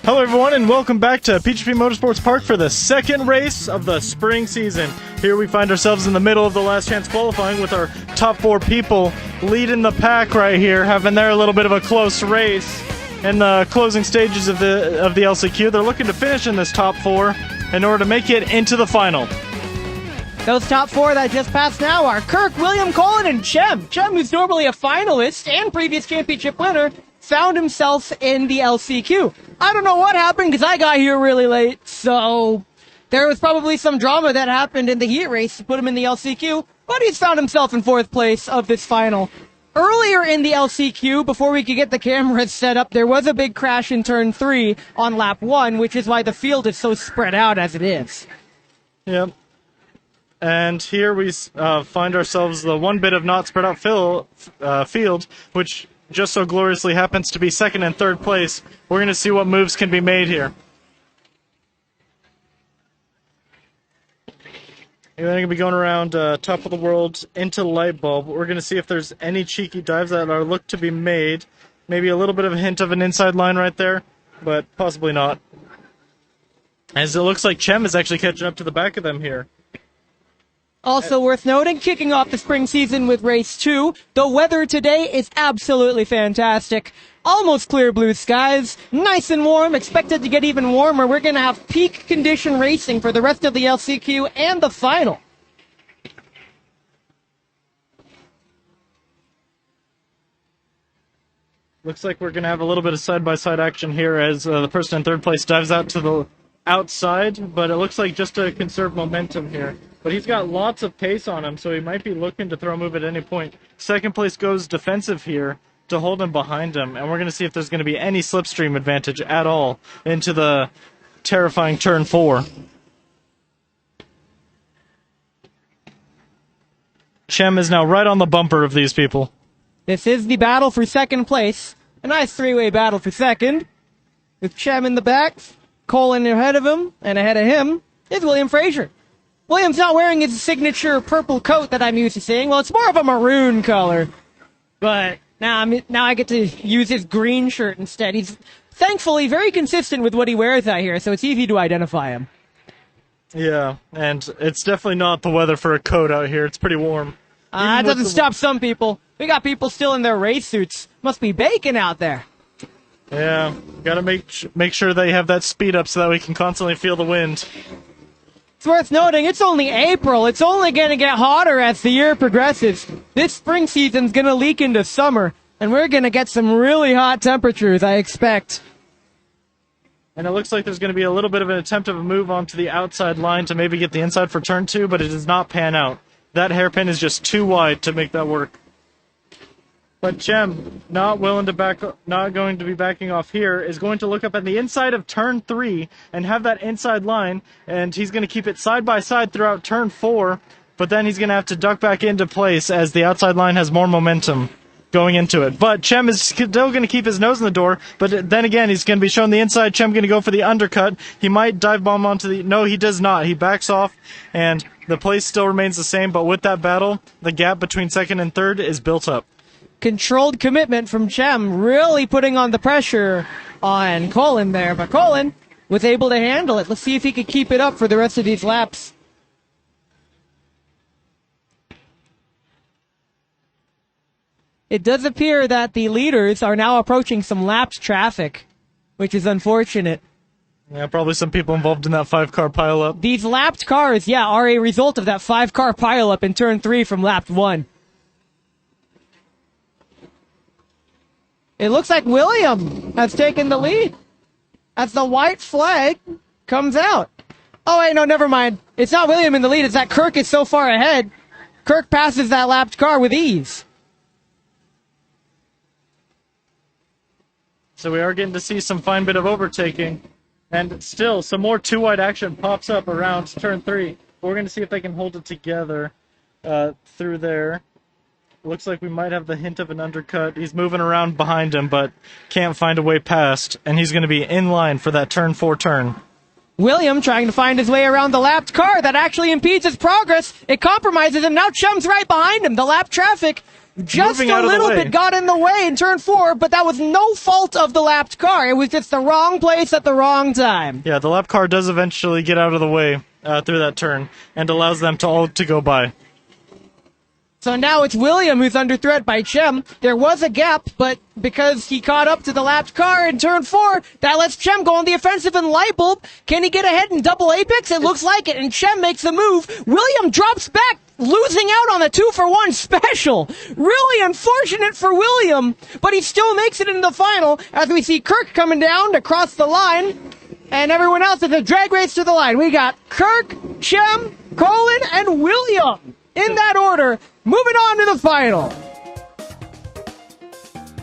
Hello everyone and welcome back to PGP Motorsports Park for the second race of the spring season. Here we find ourselves in the middle of the last chance qualifying with our top four people leading the pack right here, having their little bit of a close race in the closing stages of the LCQ. They're looking to finish in this top four in order to make it into the final. Those top four that just passed now are Kirk, William, Colin, and Chem. Chem, who's normally a finalist and previous championship winner, found himself in the LCQ. I don't know what happened because I got here really late, so there was probably some drama that happened in the heat race to put him in the LCQ, but he's found himself in fourth place of this final. Earlier in the LCQ, before we could get the cameras set up, there was a big crash in turn 3 on lap 1, which is why the field is so spread out as it is. Yep. And here we find ourselves the one bit of not spread out field, which just so gloriously happens to be second and third place. We're going to see what moves can be made here. We're going to be going around top of the world into light bulb. We're going to see if there's any cheeky dives that are looked to be made. Maybe a little bit of a hint of an inside line right there, but possibly not. As it looks like Chem is actually catching up to the back of them here. Also worth noting, kicking off the spring season with race 2, the weather today is absolutely fantastic. Almost clear blue skies, nice and warm, expected to get even warmer. We're going to have peak condition racing for the rest of the LCQ and the final. Looks like we're going to have a little bit of side-by-side action here as the person in third place dives out to the outside, but it looks like just to conserve momentum here. But he's got lots of pace on him, so he might be looking to throw a move at any point. Second place goes defensive here to hold him behind him, and we're going to see if there's going to be any slipstream advantage at all into the terrifying turn 4. Chem is now right on the bumper of these people. This is the battle for second place. A nice three-way battle for second. With Chem in the back, Colin ahead of him, and ahead of him is William Frazier. William's not wearing his signature purple coat that I'm used to seeing. Well, it's more of a maroon color. But now I get to use his green shirt instead. He's thankfully very consistent with what he wears out here, so it's easy to identify him. Yeah, and it's definitely not the weather for a coat out here. It's pretty warm. That doesn't stop some people. We got people still in their race suits. Must be baking out there. Yeah, gotta make sure they have that speed up so that we can constantly feel the wind. It's worth noting, it's only April. It's only going to get hotter as the year progresses. This spring season's going to leak into summer, and we're going to get some really hot temperatures, I expect. And it looks like there's going to be a little bit of an attempt of a move onto the outside line to maybe get the inside for turn 2, but it does not pan out. That hairpin is just too wide to make that work. But Chem, not going to be backing off here, is going to look up at the inside of turn 3 and have that inside line, and he's going to keep it side by side throughout turn 4, but then he's going to have to duck back into place as the outside line has more momentum going into it. But Chem is still going to keep his nose in the door, but then again, he's going to be showing the inside. Chem going to go for the undercut. He might dive bomb onto the... No, he does not. He backs off, and the place still remains the same, but with that battle, the gap between second and third is built up. Controlled commitment from Chem, really putting on the pressure on Colin there, but Colin was able to handle it. Let's see if he could keep it up for the rest of these laps. It does appear that the leaders are now approaching some laps traffic, which is unfortunate. Yeah, probably some people involved in that 5-car pileup. These lapped cars, are a result of that 5-car pileup in turn 3 from lap 1. It looks like William has taken the lead as the white flag comes out. Oh, wait, no, never mind. It's not William in the lead. It's that Kirk is so far ahead. Kirk passes that lapped car with ease. So we are getting to see some fine bit of overtaking. And still, some more 2-wide action pops up around turn 3. We're going to see if they can hold it together through there. Looks like we might have the hint of an undercut. He's moving around behind him, but can't find a way past, and he's going to be in line for that turn 4 turn. William trying to find his way around the lapped car that actually impedes his progress. It compromises him. Now Chum's right behind him. The lap traffic just moving a out of the little way. bit got in the way in turn 4, but that was no fault of the lapped car. It was just the wrong place at the wrong time. Yeah, the lap car does eventually get out of the way through that turn and allows them to all to go by. So now it's William who's under threat by Chem. There was a gap, but because he caught up to the lapped car in turn 4, that lets Chem go on the offensive in Light Bulb. Can he get ahead in double apex? It looks like it, and Chem makes the move. William drops back, losing out on the 2-for-1 special. Really unfortunate for William, but he still makes it into the final as we see Kirk coming down to cross the line, and everyone else is a drag race to the line. We got Kirk, Chem, Colin, and William in that order. Moving on to the final.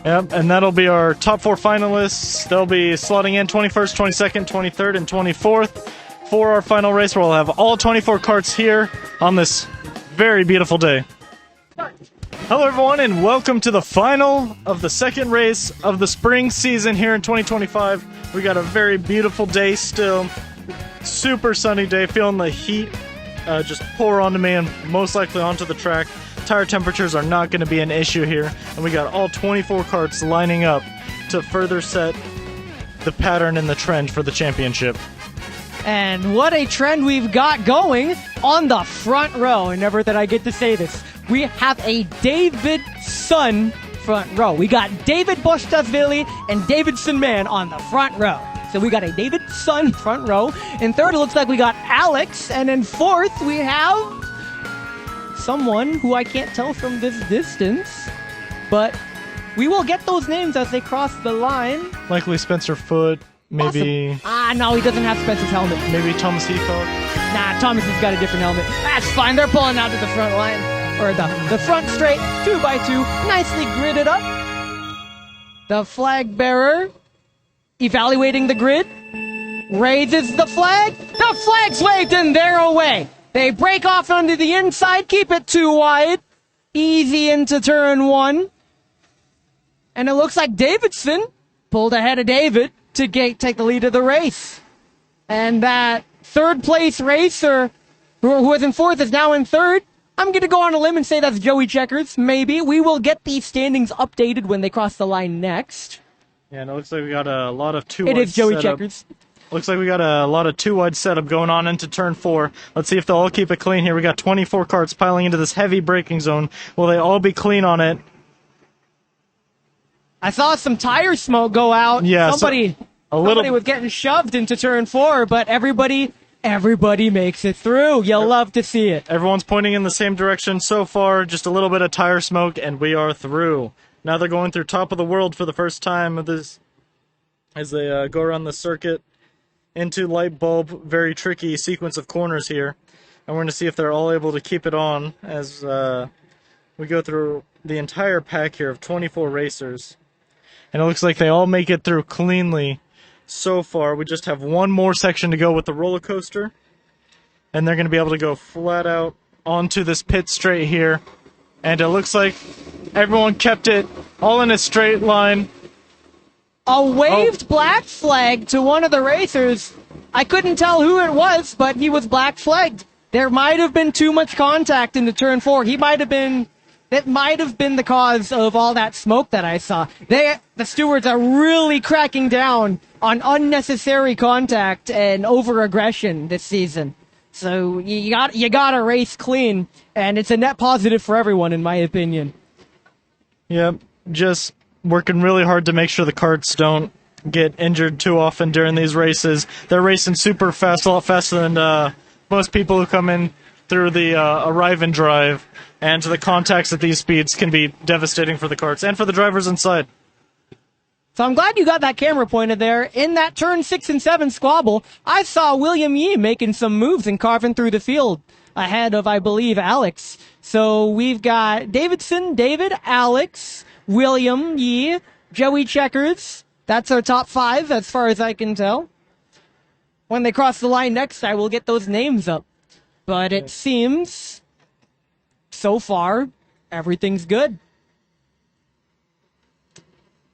Yep, and that'll be our top 4 finalists. They'll be slotting in 21st, 22nd, 23rd, and 24th for our final race, where we'll have all 24 karts here on this very beautiful day. Hello, everyone, and welcome to the final of the second race of the spring season here in 2025. We got a very beautiful day still. Super sunny day, feeling the heat just pour onto me and most likely onto the track. Tire temperatures are not going to be an issue here, and we got all 24 karts lining up to further set the pattern and the trend for the championship. And what a trend we've got going on the front row. And never that I get to say this. We have a Davidson front row. We got David Boshtasvili and Davidson Man on the front row. So we got a Davidson front row. In third, it looks like we got Alex. And in fourth, we have someone who I can't tell from this distance. But we will get those names as they cross the line. Likely Spencer Foote, maybe... Awesome. No, he doesn't have Spencer's helmet. Maybe Thomas Heathcock? Nah, Thomas has got a different helmet. That's fine. They're pulling out to the front line. Or the front straight, 2x2, nicely gridded up. The flag bearer, evaluating the grid, raises the flag. The flag's waved and they're away. They break off onto the inside, keep it 2 wide. Easy into turn 1. And it looks like Davidson pulled ahead of David to take the lead of the race. And that third place racer, who was in fourth, is now in third. I'm going to go on a limb and say that's Joey Checkers, maybe. We will get these standings updated when they cross the line next. Yeah, and it looks like we got a lot of 2 wide It is Joey setup. Checkers. Looks like we got a lot of 2 wide setup going on into turn 4. Let's see if they'll all keep it clean here. We got 24 karts piling into this heavy braking zone. Will they all be clean on it? I saw some tire smoke go out. Yeah, somebody was getting shoved into turn 4, but everybody makes it through. You'll love to see it. Everyone's pointing in the same direction so far. Just a little bit of tire smoke, and we are through. Now they're going through top of the world for the first time of this, as they go around the circuit into Light Bulb. Very tricky sequence of corners here. And we're going to see if they're all able to keep it on as we go through the entire pack here of 24 racers. And it looks like they all make it through cleanly so far. We just have one more section to go with the roller coaster. And they're going to be able to go flat out onto this pit straight here. And it looks like everyone kept it all in a straight line. A waved black flag to one of the racers. I couldn't tell who it was, but he was black flagged. There might have been too much contact into turn 4. It might have been the cause of all that smoke that I saw. The stewards are really cracking down on unnecessary contact and over-aggression this season. So you gotta race clean, and it's a net positive for everyone, in my opinion. Yep, just working really hard to make sure the karts don't get injured too often during these races. They're racing super fast, a lot faster than most people who come in through the arrive and drive. And the contacts at these speeds can be devastating for the karts and for the drivers inside. So I'm glad you got that camera pointed there. In that turn 6 and 7 squabble, I saw William Yee making some moves and carving through the field ahead of, I believe, Alex. So we've got Davidson, David, Alex, William Yee, Joey Checkers. That's our top 5 as far as I can tell. When they cross the line next, I will get those names up. But it seems, so far, everything's good.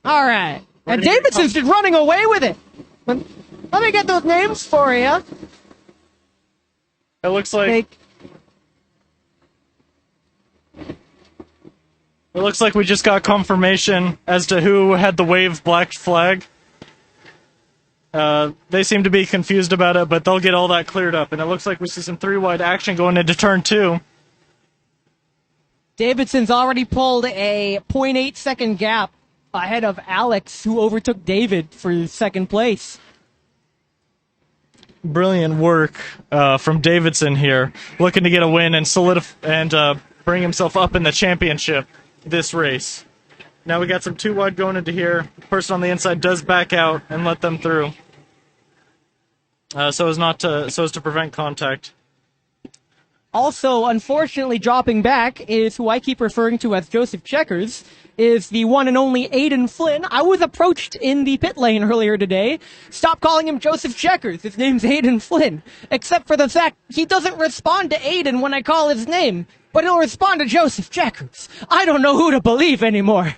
All right. And Davidson's just running away with it. Let me get those names for you. It looks like... It looks like we just got confirmation as to who had the wave black flag. They seem to be confused about it, but they'll get all that cleared up. And it looks like we see some 3-wide action going into turn 2. Davidson's already pulled a 0.8 second gap ahead of Alex, who overtook David for second place. Brilliant work from Davidson here, looking to get a win and bring himself up in the championship this race. Now we got some 2-wide going into here. The person on the inside does back out and let them through, so as to prevent contact. Also, unfortunately, dropping back is who I keep referring to as Joseph Checkers, is the one and only Aiden Flynn. I was approached in the pit lane earlier today. Stop calling him Joseph Checkers. His name's Aiden Flynn. Except for the fact he doesn't respond to Aiden when I call his name, but he'll respond to Joseph Checkers. I don't know who to believe anymore.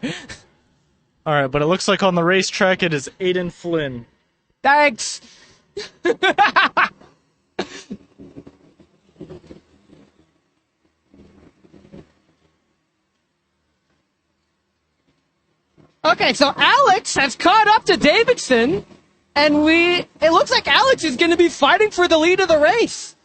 All right, but it looks like on the racetrack it is Aiden Flynn. Thanks. Okay, so Alex has caught up to Davidson, and it looks like Alex is going to be fighting for the lead of the race.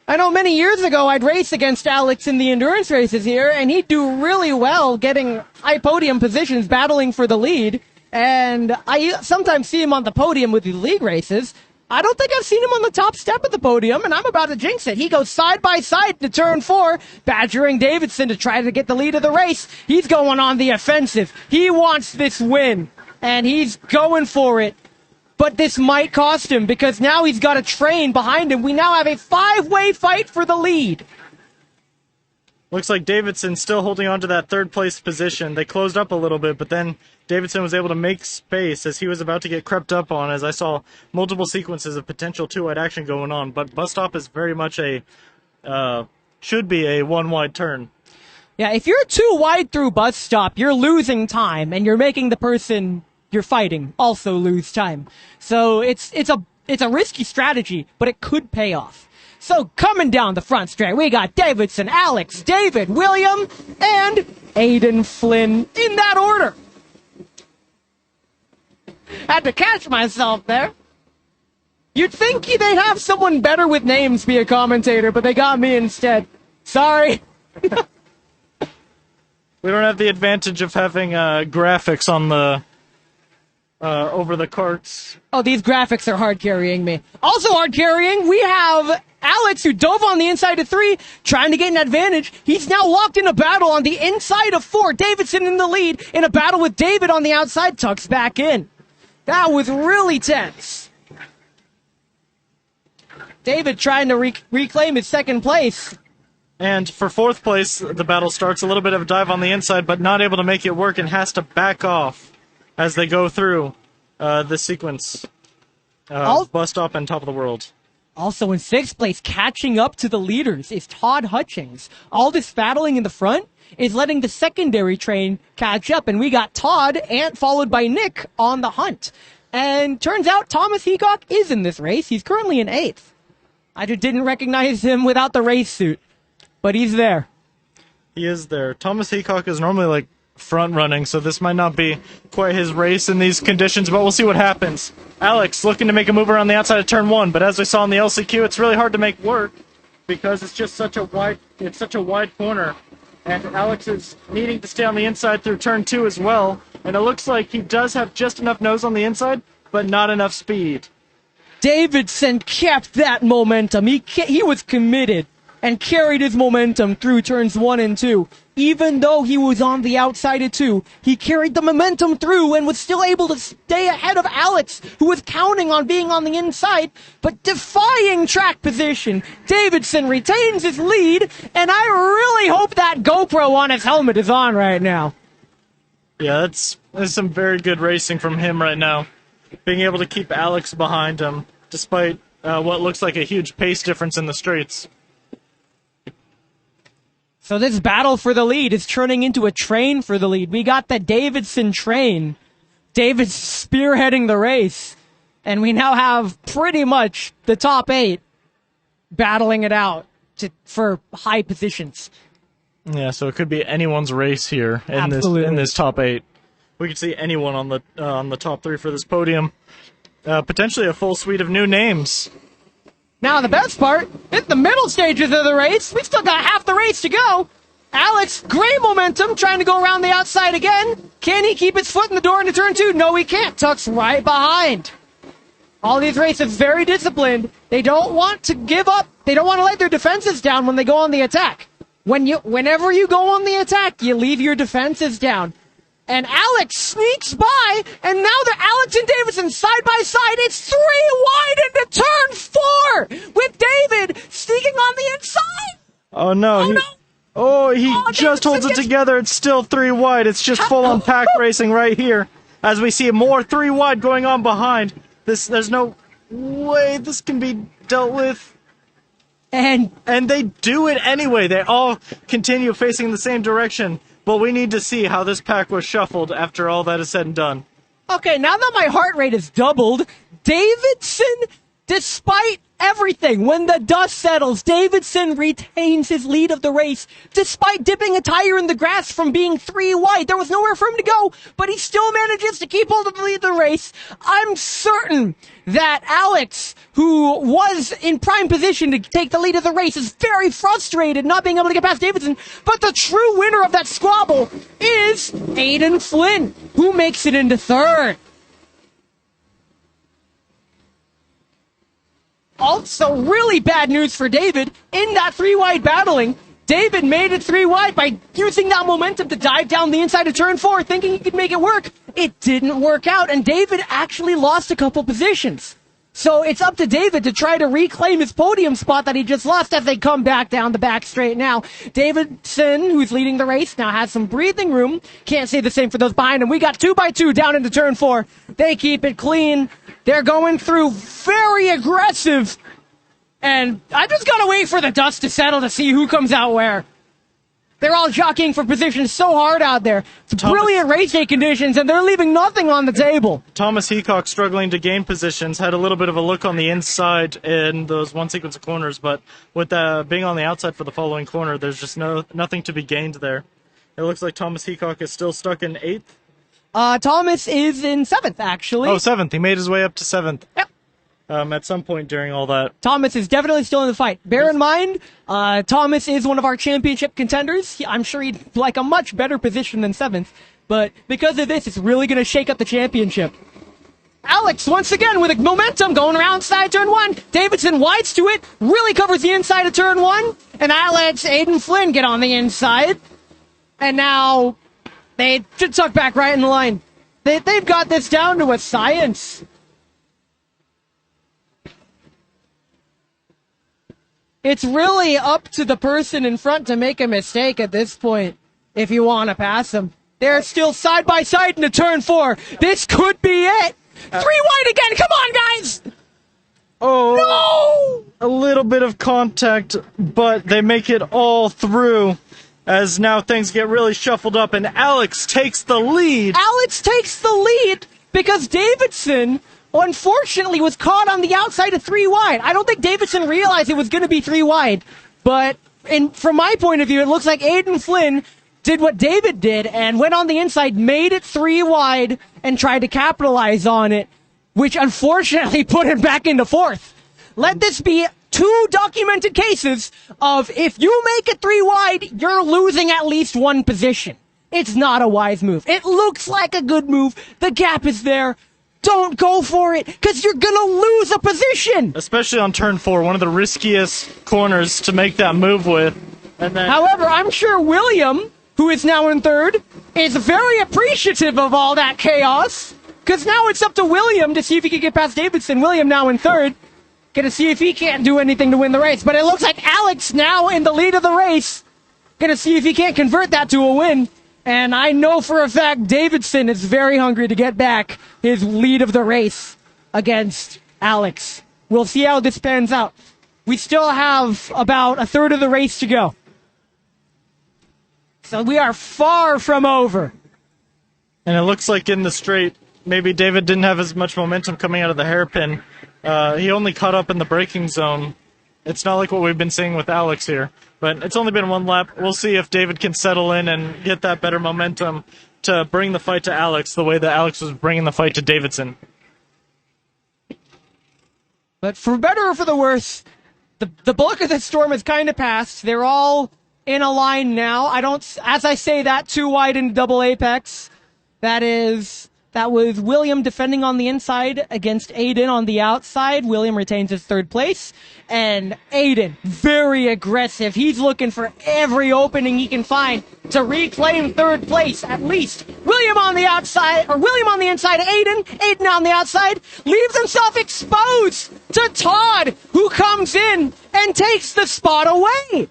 I know many years ago I'd race against Alex in the endurance races here, and he'd do really well getting high podium positions battling for the lead, and I sometimes see him on the podium with the league races. I don't think I've seen him on the top step of the podium, and I'm about to jinx it. He goes side by side to turn 4, badgering Davidson to try to get the lead of the race. He's going on the offensive. He wants this win, and he's going for it. But this might cost him, because now he's got a train behind him. We now have a 5-way fight for the lead. Looks like Davidson still holding on to that third-place position. They closed up a little bit, but then Davidson was able to make space as he was about to get crept up on, as I saw multiple sequences of potential 2-wide action going on. But bus stop is very much should be a 1-wide turn. Yeah, if you're too wide through bus stop, you're losing time, and you're making the person you're fighting also lose time. So it's a risky strategy, but it could pay off. So coming down the front straight, we got Davidson, Alex, David, William, and Aiden Flynn in that order. Had to catch myself there. You'd think they'd have someone better with names be a commentator, but they got me instead. Sorry. We don't have the advantage of having graphics on the over the carts. Oh, these graphics are hard carrying me. Also hard carrying, we have Alex, who dove on the inside of 3, trying to get an advantage. He's now locked in a battle on the inside of 4. Davidson in the lead, in a battle with David on the outside, tucks back in. That was really tense. David trying to reclaim his second place. And for 4th place, the battle starts. A little bit of a dive on the inside, but not able to make it work and has to back off as they go through the sequence. Bus stop and top of the world. Also in 6th place, catching up to the leaders, is Todd Hutchings. All this battling in the front is letting the secondary train catch up, and we got Todd, and followed by Nick, on the hunt. And turns out Thomas Heacock is in this race. He's currently in 8th. I just didn't recognize him without the race suit, but he's there. He is there. Thomas Heacock is normally front running, so this might not be quite his race in these conditions, but we'll see what happens. Alex looking to make a move around the outside of turn 1, but as we saw in the LCQ, it's really hard to make work because it's just such a wide corner, and Alex is needing to stay on the inside through turn 2 as well, and it looks like he does have just enough nose on the inside, but not enough speed. Davidson kept that momentum. He was committed and carried his momentum through turns 1 and 2. Even though he was on the outside of 2, he carried the momentum through and was still able to stay ahead of Alex, who was counting on being on the inside, but defying track position. Davidson retains his lead, and I really hope that GoPro on his helmet is on right now. Yeah, that's some very good racing from him right now. Being able to keep Alex behind him, despite what looks like a huge pace difference in the straights. So this battle for the lead is turning into a train for the lead. We got the Davidson train. David's spearheading the race. And we now have pretty much the top 8 battling it out for high positions. Yeah, so it could be anyone's race here in Absolutely. this top 8. We could see anyone on the top 3 for this podium. Potentially a full suite of new names. Now, the best part, it's the middle stages of the race. We've still got half the race to go. Alex, great momentum, trying to go around the outside again. Can he keep his foot in the door into turn 2? No, he can't. Tuck's right behind. All these races very disciplined. They don't want to give up. They don't want to let their defenses down when they go on the attack. Whenever you go on the attack, you leave your defenses down. And Alex sneaks by, and now they're Alex and Davidson side by side. It's 3 wide into turn 4 with David sneaking on the inside. Oh no! He just holds it together. It's still 3 wide. It's just full on pack racing right here. As we see more 3 wide going on behind. There's no way this can be dealt with. And they do it anyway. They all continue facing the same direction. But we need to see how this pack was shuffled after all that is said and done. Okay, now that my heart rate is doubled, Davidson, despite everything, when the dust settles, Davidson retains his lead of the race, despite dipping a tire in the grass from being 3 wide. There was nowhere for him to go, but he still manages to keep hold of the lead of the race. I'm certain that Alex, who was in prime position to take the lead of the race, is very frustrated not being able to get past Davidson, but the true winner of that squabble is Aiden Flynn, who makes it into 3rd. Also, really bad news for David in that 3 wide battling. David made it 3 wide by using that momentum to dive down the inside of turn 4, thinking he could make it work. It didn't work out, and David actually lost a couple positions. So it's up to David to try to reclaim his podium spot that he just lost as they come back down the back straight now. Davidson, who's leading the race, now has some breathing room. Can't say the same for those behind him. We got 2 by 2 down into turn 4. They keep it clean. They're going through very aggressive. And I just gotta wait for the dust to settle to see who comes out where. They're all jockeying for position so hard out there. It's brilliant race day conditions, and they're leaving nothing on the table. Thomas Heacock struggling to gain positions, had a little bit of a look on the inside in those one sequence of corners, but with being on the outside for the following corner, there's just nothing to be gained there. It looks like Thomas Heacock is still stuck in 8th. Thomas is in 7th, actually. Oh, 7th. He made his way up to 7th. Yep. At some point during all that. Thomas is definitely still in the fight. Bear in mind, Thomas is one of our championship contenders. I'm sure he'd like a much better position than 7th, but because of this, it's really going to shake up the championship. Alex, once again, with a momentum going around side turn 1. Davidson wides to it, really covers the inside of turn 1, and Alex, Aiden Flynn get on the inside. And now, they should tuck back right in the line. They've got this down to a science. It's really up to the person in front to make a mistake at this point, if you want to pass them. They're still side by side into turn 4. This could be it. 3 wide again. Come on, guys. Oh, no! A little bit of contact, but they make it all through as now things get really shuffled up, and Alex takes the lead. Alex takes the lead because Davidson, unfortunately, was caught on the outside of 3 wide. I don't think Davidson realized it was going to be 3 wide, but from my point of view, it looks like Aiden Flynn did what David did and went on the inside, made it 3 wide, and tried to capitalize on it, which unfortunately put him back into 4th. Let this be 2 documented cases of if you make it 3 wide, you're losing at least 1 position. It's not a wise move. It looks like a good move. The gap is there. Don't go for it, because you're going to lose a position. Especially on turn 4, one of the riskiest corners to make that move with. And then, however, I'm sure William, who is now in 3rd, is very appreciative of all that chaos, because now it's up to William to see if he can get past Davidson. William now in 3rd, going to see if he can't do anything to win the race. But it looks like Alex now in the lead of the race, going to see if he can't convert that to a win. And I know for a fact Davidson is very hungry to get back his lead of the race against Alex. We'll see how this pans out. We still have about a third of the race to go. So we are far from over. And it looks like in the straight, maybe David didn't have as much momentum coming out of the hairpin. He only caught up in the braking zone. It's not like what we've been seeing with Alex here. But But it's only been one lap. We'll see if David can settle in and get that better momentum to bring the fight to Alex the way that Alex was bringing the fight to Davidson. But for better or for the worse, the bulk of the storm has kind of passed. They're all in a line now. As I say that, too wide in double apex. That was William defending on the inside against Aiden on the outside. William retains his third place. And Aiden, very aggressive. He's looking for every opening he can find to reclaim third place, at least. William on the outside, or William on the inside of Aiden. Aiden on the outside leaves himself exposed to Todd, who comes in and takes the spot away.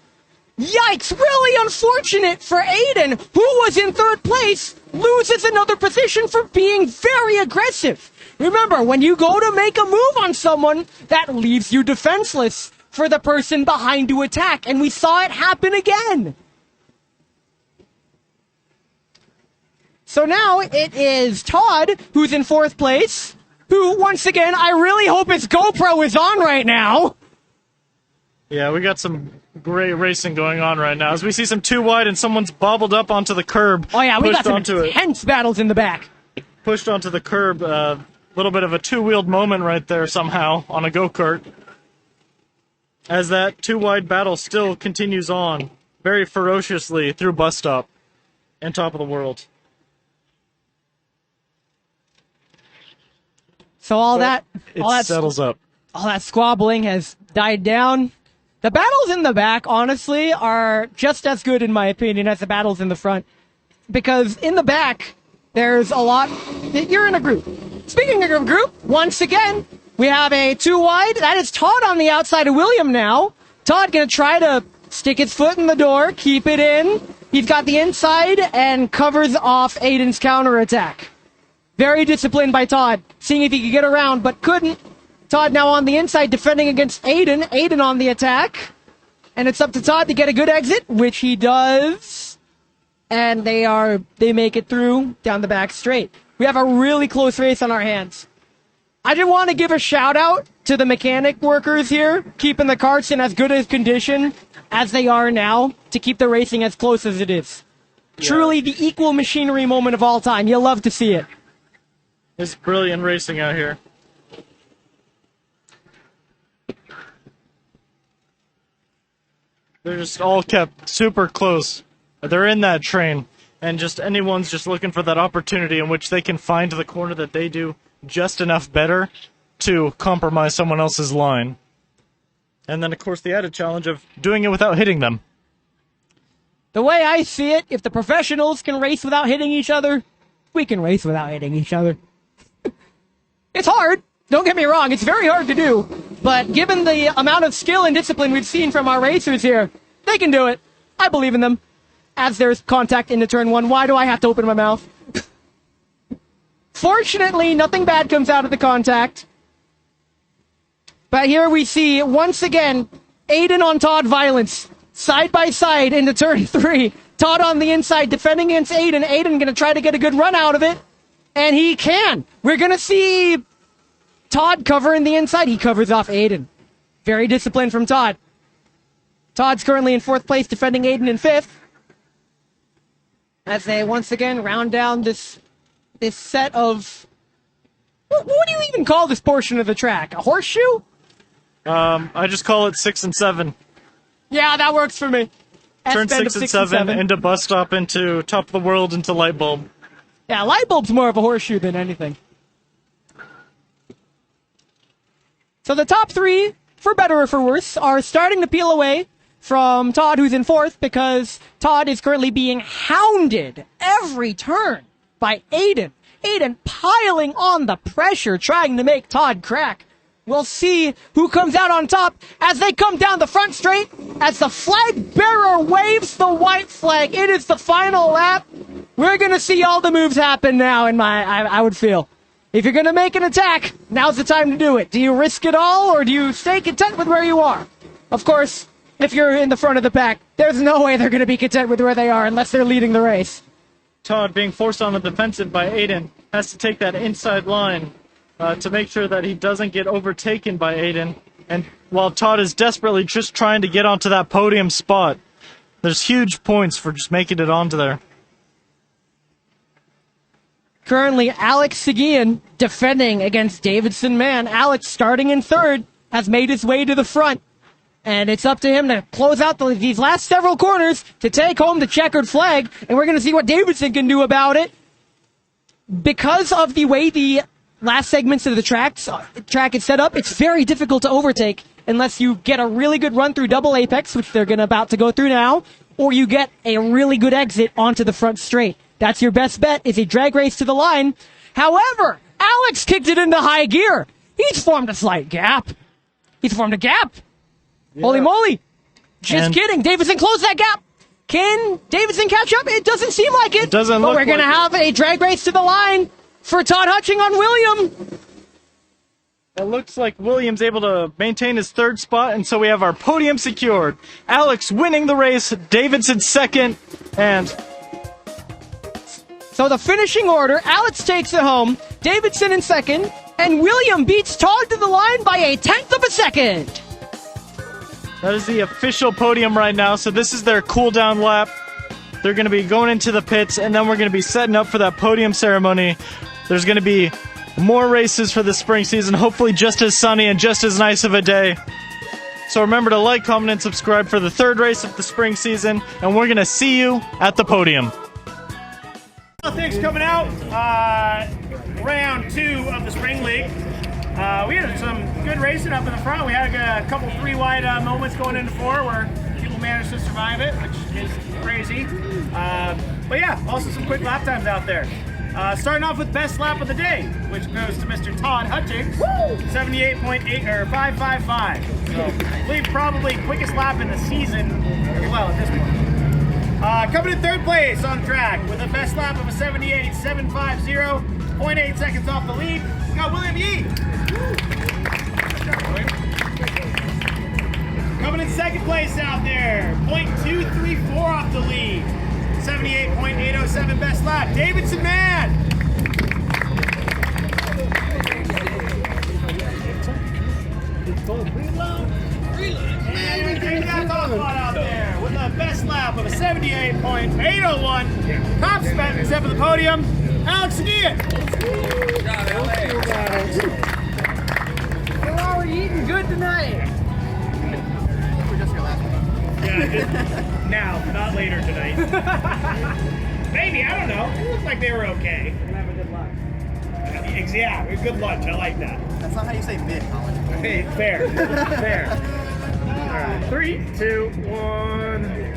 Yikes, really unfortunate for Aiden, who was in third place, loses another position for being very aggressive. Remember, when you go to make a move on someone, that leaves you defenseless for the person behind to attack, and we saw it happen again. So now it is Todd, who's in fourth place, who, once again, I really hope his GoPro is on right now. Yeah, we got some great racing going on right now. As we see some too wide and someone's bobbled up onto the curb. Oh yeah, we got some intense battles in the back. Pushed onto the curb. Little bit of a two-wheeled moment right there somehow on a go-kart. As that too-wide battle still continues on very ferociously through bus stop and top of the world. So all that settles up. All that squabbling has died down. The battles in the back, honestly, are just as good, in my opinion, as the battles in the front. Because in the back, there's a lot. You're in a group. Speaking of a group, once again, we have a too wide. That is Todd on the outside of William now. Todd going to try to stick his foot in the door, keep it in. He's got the inside and covers off Aiden's counterattack. Very disciplined by Todd, seeing if he could get around, but couldn't. Todd now on the inside defending against Aiden. Aiden on the attack. And it's up to Todd to get a good exit, which he does. And they make it through down the back straight. We have a really close race on our hands. I did want to give a shout out to the mechanic workers here, keeping the carts in as good a condition as they are now to keep the racing as close as it is. Yeah. Truly the equal machinery moment of all time. You'll love to see it. It's brilliant racing out here. They're just all kept super close. They're in that train, and just anyone's just looking for that opportunity in which they can find the corner that they do just enough better to compromise someone else's line. And then, of course, the added challenge of doing it without hitting them. The way I see it, if the professionals can race without hitting each other, we can race without hitting each other. It's hard. Don't get me wrong, it's very hard to do, but given the amount of skill and discipline we've seen from our racers here, they can do it. I believe in them. As there's contact into turn one, why do I have to open my mouth? Fortunately, nothing bad comes out of the contact. But here we see, once again, Aiden on Todd violence, side by side into turn three. Todd on the inside defending against Aiden. Aiden going to try to get a good run out of it, and he can. We're going to see Todd covering the inside. He covers off Aiden. Very disciplined from Todd. Todd's currently in fourth place, defending Aiden in fifth. As they once again round down this set of... What do you even call this portion of the track? A horseshoe? I just call it 6 and 7. Yeah, that works for me. Turn 6 and 7 into bus stop, into top of the world, into light bulb. Yeah, light bulb's more of a horseshoe than anything. So the top three, for better or for worse, are starting to peel away from Todd, who's in fourth, because Todd is currently being hounded every turn by Aiden. Aiden piling on the pressure, trying to make Todd crack. We'll see who comes out on top as they come down the front straight, as the flag bearer waves the white flag. It is the final lap. We're going to see all the moves happen now, I would feel. If you're going to make an attack, now's the time to do it. Do you risk it all, or do you stay content with where you are? Of course, if you're in the front of the pack, there's no way they're going to be content with where they are unless they're leading the race. Todd, being forced on the defensive by Aiden, has to take that inside line to make sure that he doesn't get overtaken by Aiden. And while Todd is desperately just trying to get onto that podium spot, there's huge points for just making it onto there. Currently, Alex Seguin defending against Davidson Mann. Alex, starting in third, has made his way to the front. And it's up to him to close out these last several corners to take home the checkered flag. And we're going to see what Davidson can do about it. Because of the way the last segments of the track is set up, it's very difficult to overtake unless you get a really good run through double apex, which they're about to go through now, or you get a really good exit onto the front straight. That's your best bet, is a drag race to the line. However, Alex kicked it into high gear. He's formed a slight gap. He's formed a gap. Yeah. Holy moly. Just kidding. Davidson closed that gap. Can Davidson catch up? It doesn't seem like it. Doesn't but look we're going to have a drag race to the line for Todd Hutching on William. It looks like William's able to maintain his third spot, and so we have our podium secured. Alex winning the race, Davidson second, and... So the finishing order, Alex takes it home, Davidson in second, and William beats Todd to the line by a 1/10 of a second. That is the official podium right now, so this is their cool-down lap. They're going to be going into the pits, and then we're going to be setting up for that podium ceremony. There's going to be more races for the spring season, hopefully just as sunny and just as nice of a day. So remember to like, comment, and subscribe for the third race of the spring season, and we're going to see you at the podium. Things coming out, round 2 of the Spring League. We had some good racing up in the front. We had a couple 3-wide moments going into 4 where people managed to survive it, which is crazy. But yeah, also some quick lap times out there. Starting off with best lap of the day, which goes to Mr. Todd Hutching, 78.8 or 555. So I believe probably quickest lap in the season as well at this point. Coming in third place on track with a best lap of a 78.750, 0.8 seconds off the lead. We got William Yee. Coming in second place out there, 0.234 off the lead, 78.807 best lap, Davidson Mann. And taking that top spot out there with a best lap of a 78.801. Top spot except for the podium, Alex Seguin. We're already eating good tonight. Yeah, now, not later tonight. Maybe, I don't know. It looks like they were okay. We're gonna have a good lunch. Yeah, a good lunch. I like that. That's not how you say mid, Colin. Hey, fair. Fair. All right. 3, 2, 1.